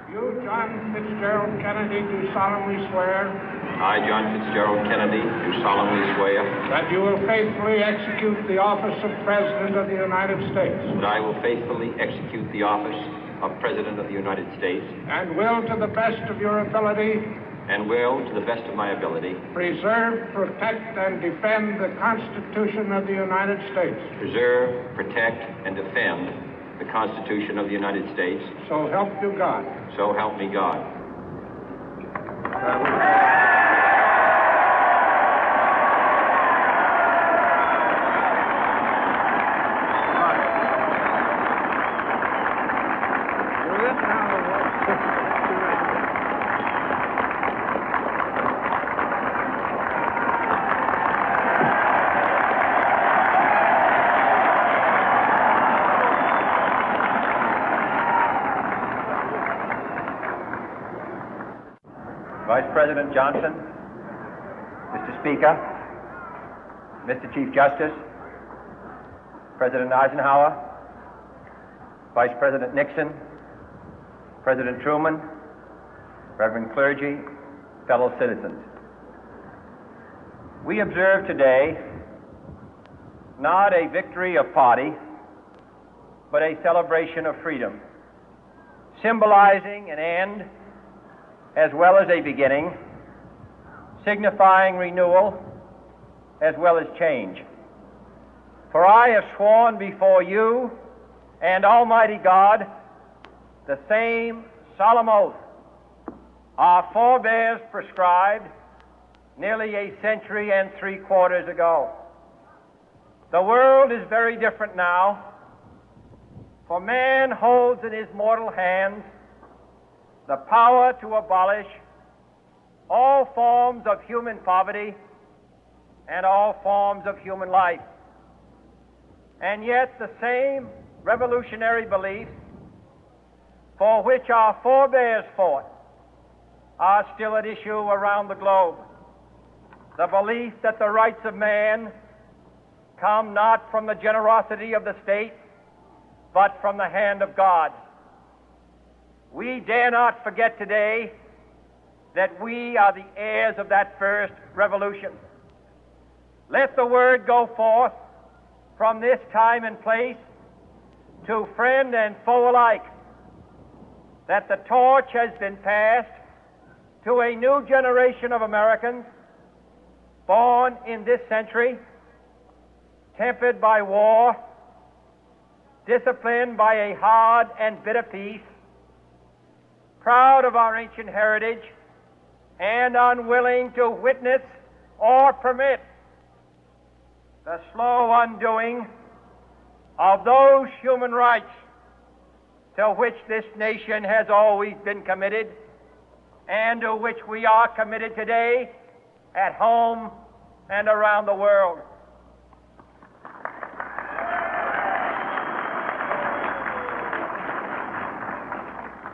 You, John Fitzgerald Kennedy, do solemnly swear I, John Fitzgerald Kennedy, do solemnly swear that you will faithfully execute the office of President of the United States that I will faithfully execute the office of President of the United States and will, to the best of your ability, and will, to the best of my ability, preserve, protect, and defend the Constitution of the United States. preserve, protect, and defend the Constitution of the United States. So help you God. So help me God. Vice President Johnson, Mr. Speaker, Mr. Chief Justice, President Eisenhower, Vice President Nixon, President Truman, Reverend clergy, fellow citizens. We observe today not a victory of party, but a celebration of freedom, symbolizing an end as well as a beginning, signifying renewal as well as change. For I have sworn before you and Almighty God the same solemn oath our forebears prescribed nearly a century and 3/4 ago. The world is very different now, for man holds in his mortal hands the power to abolish all forms of human poverty and all forms of human life. And yet the same revolutionary beliefs for which our forebears fought are still at issue around the globe. The belief that the rights of man come not from the generosity of the state, but from the hand of God. We dare not forget today that we are the heirs of that first revolution. Let the word go forth from this time and place to friend and foe alike that the torch has been passed to a new generation of Americans born in this century, tempered by war, disciplined by a hard and bitter peace, proud of our ancient heritage, and unwilling to witness or permit the slow undoing of those human rights to which this nation has always been committed and to which we are committed today at home and around the world.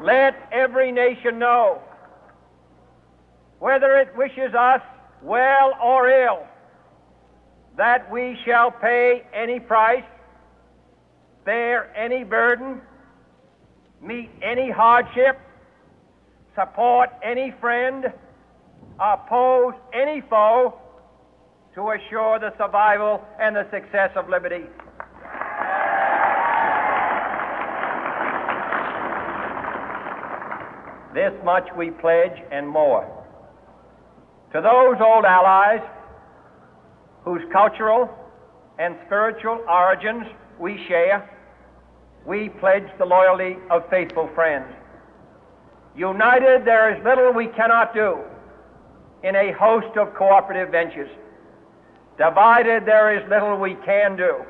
Let every nation know, whether it wishes us well or ill, that we shall pay any price, bear any burden, meet any hardship, support any friend, oppose any foe to assure the survival and the success of liberty. This much we pledge and more. To those old allies whose cultural and spiritual origins we share, we pledge the loyalty of faithful friends. United, there is little we cannot do in a host of cooperative ventures. Divided, there is little we can do,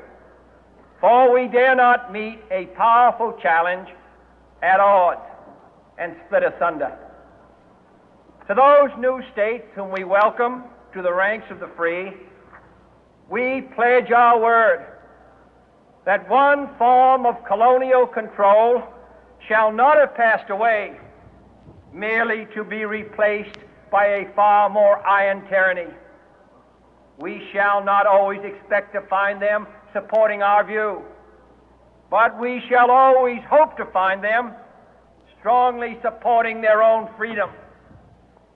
for we dare not meet a powerful challenge at odds and split asunder. To those new states whom we welcome to the ranks of the free, we pledge our word that one form of colonial control shall not have passed away, merely to be replaced by a far more iron tyranny. We shall not always expect to find them supporting our view, but we shall always hope to find them strongly supporting their own freedom,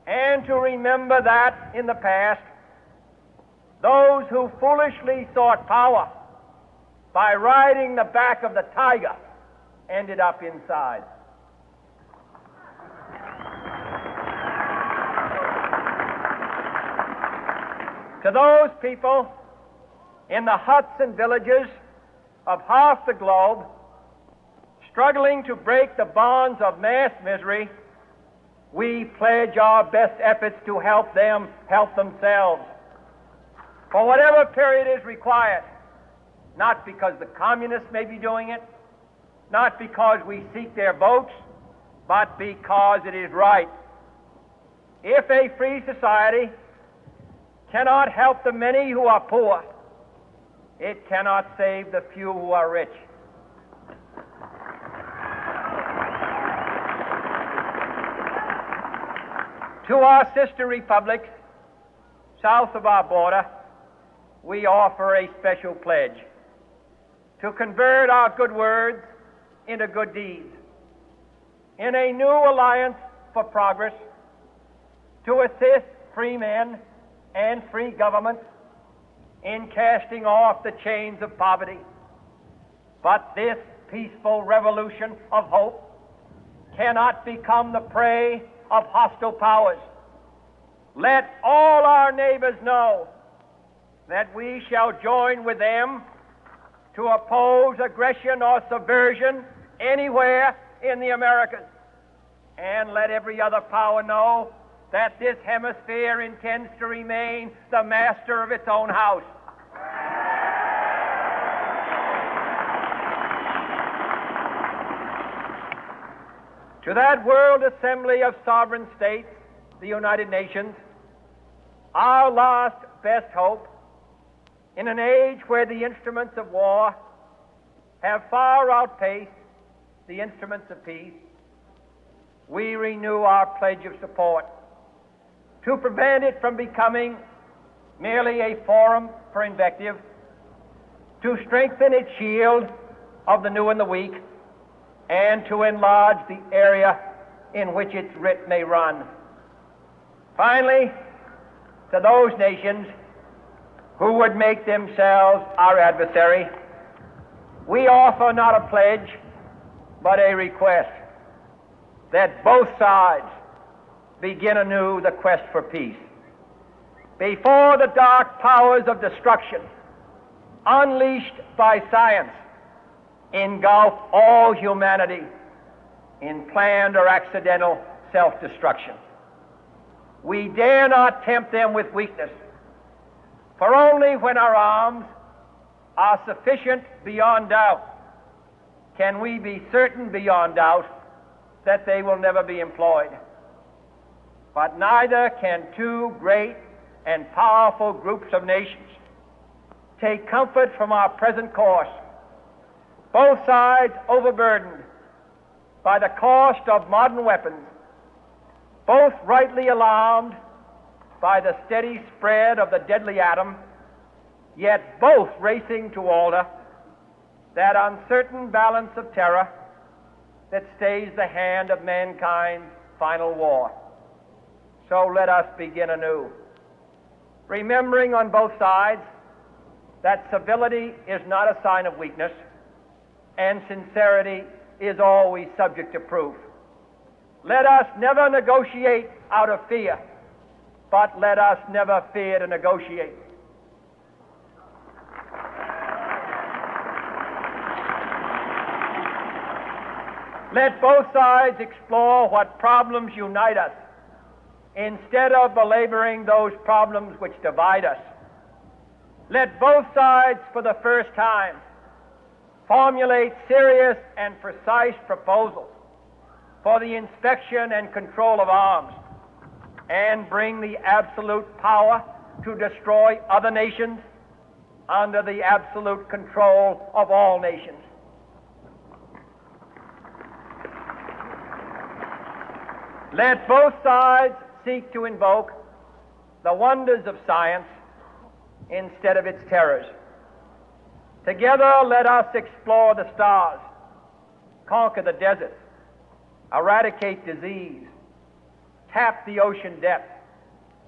and to remember that in the past, those who foolishly sought power by riding the back of the tiger ended up inside. To those people in the huts and villages of half the globe struggling to break the bonds of mass misery, we pledge our best efforts to help them help themselves for whatever period is required, not because the communists may be doing it, not because we seek their votes, but because it is right. If a free society cannot help the many who are poor, it cannot save the few who are rich. To our sister republics south of our border, we offer a special pledge to convert our good words into good deeds, in a new alliance for progress, to assist free men and free governments in casting off the chains of poverty. But this peaceful revolution of hope cannot become the prey of hostile powers. Let all our neighbors know that we shall join with them to oppose aggression or subversion anywhere in the Americas. And let every other power know that this hemisphere intends to remain the master of its own house. To that World Assembly of Sovereign States, the United Nations, our last best hope, in an age where the instruments of war have far outpaced the instruments of peace, we renew our pledge of support to prevent it from becoming merely a forum for invective, to strengthen its shield of the new and the weak, and to enlarge the area in which its writ may run. Finally, to those nations who would make themselves our adversary, we offer not a pledge, but a request that both sides begin anew the quest for peace. Before the dark powers of destruction, unleashed by science, engulf all humanity in planned or accidental self-destruction, we dare not tempt them with weakness, for only when our arms are sufficient beyond doubt can we be certain beyond doubt that they will never be employed. But neither can two great and powerful groups of nations take comfort from our present course, both sides overburdened by the cost of modern weapons, both rightly alarmed by the steady spread of the deadly atom, yet both racing to alter that uncertain balance of terror that stays the hand of mankind's final war. So let us begin anew, remembering on both sides that civility is not a sign of weakness, and sincerity is always subject to proof. Let us never negotiate out of fear, but let us never fear to negotiate. Let both sides explore what problems unite us, instead of belaboring those problems which divide us. Let both sides, for the first time, formulate serious and precise proposals for the inspection and control of arms, and bring the absolute power to destroy other nations under the absolute control of all nations. Let both sides seek to invoke the wonders of science instead of its terrors. Together, let us explore the stars, conquer the deserts, eradicate disease, tap the ocean depth,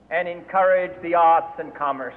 and encourage the arts and commerce.